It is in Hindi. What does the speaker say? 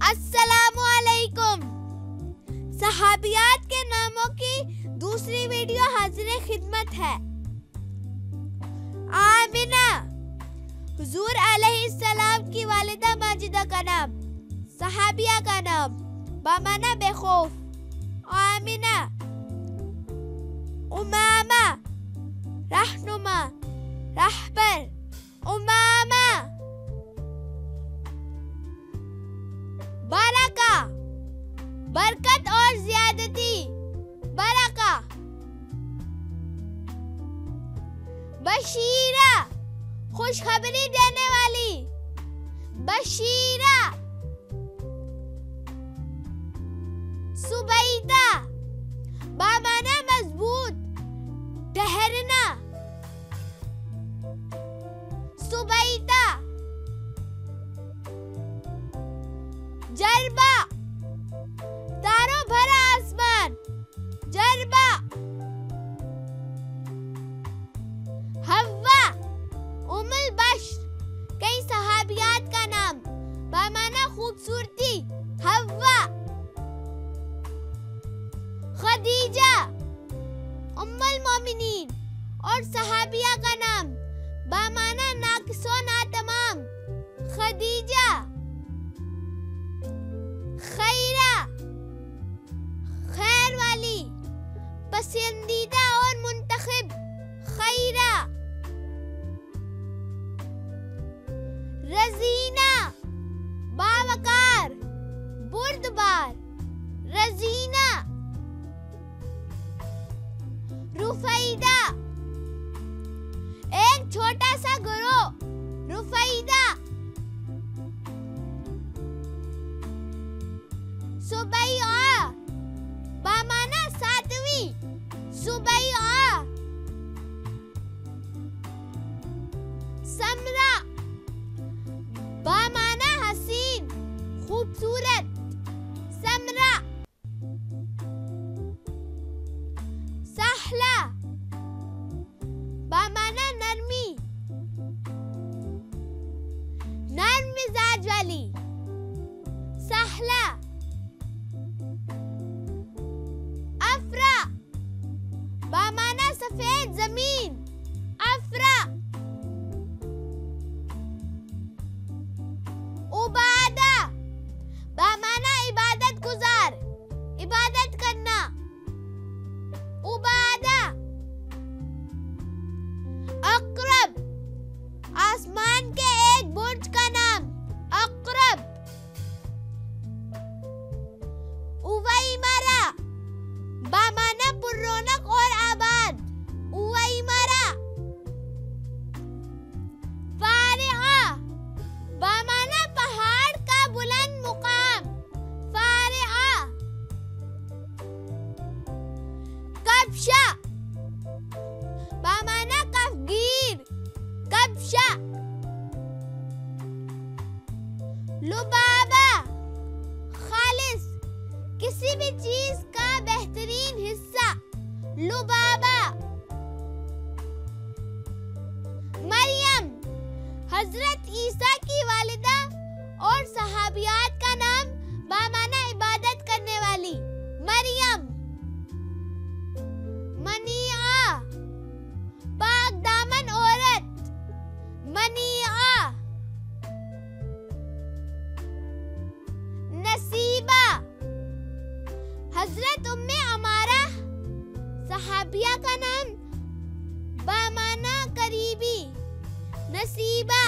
अस्सलामुअलैकुम। सहाबियात के नामों की दूसरी वीडियो हाजिर खिदमत है। आमिना हुजूर अलैहिस्सलाम की वालिदा माजिदा का नाम, सहाबिया का नाम बामाना बेखौफ। आमिना, उमामा रहनुमा रहबर, उमामा। बरका बरकत और ज्यादती, बरका। बशीरा खुशखबरी देने वाली, बशीरा। सुबैदा बामाना मजबूत, ठहरना, सुबैदा। जरबा तारों भरा आसमान, जरबा। हव्वा उम्मुल बश्र, कई सहाबियात का नाम, बामाना खूबसूरती, हव्वा। खदीजा उम्मुल मोमिनीन और सहाबिया का नाम, बामाना नाक़िसो नातमाम, खदीजा। खैरा खैर वाली, पसंदीदा और मुंतखब, खैरा। रजीना बावकार, बुर्दबार, रजीना। रुफैदा एक छोटा सा गिरोह, रुफैदा। सुबैआ बामाना सातवीं, सुबैआ। समरा बामाना हसीन, खूबसूरत, समरा। सहला बामाना नरमी, नर्म मिजाज वाली, सहला। अफरा बामाना सफेद जमीन, अफरा। उबादा बामाना इबादत गुजार, इबादत करना, उबादा। अक़रब आसमान के एक बुर्ज का नाम, अक़रब। उवैमरा बामाना पुररौनक और आबाद, उवैमरा। फारिआ बामाना पहाड़ का बुलंद मुकाम, फारिआ। कब्शा बामाना कफगीर, कब्शा। लुबाबा खालिस, किसी भी चीज का बेहतरीन हिस्सा, लुबाबा। मरियम हजरत ईसा की वालिदा और सहाबियात का नाम, बामाना इबादत करने वाली, मरियम। मनिया पाक दामन औरत, मनिया। नसीबा हजरत उम्मे अमारा, सहाबिया का नाम, बामाना करीबी, नसीबा।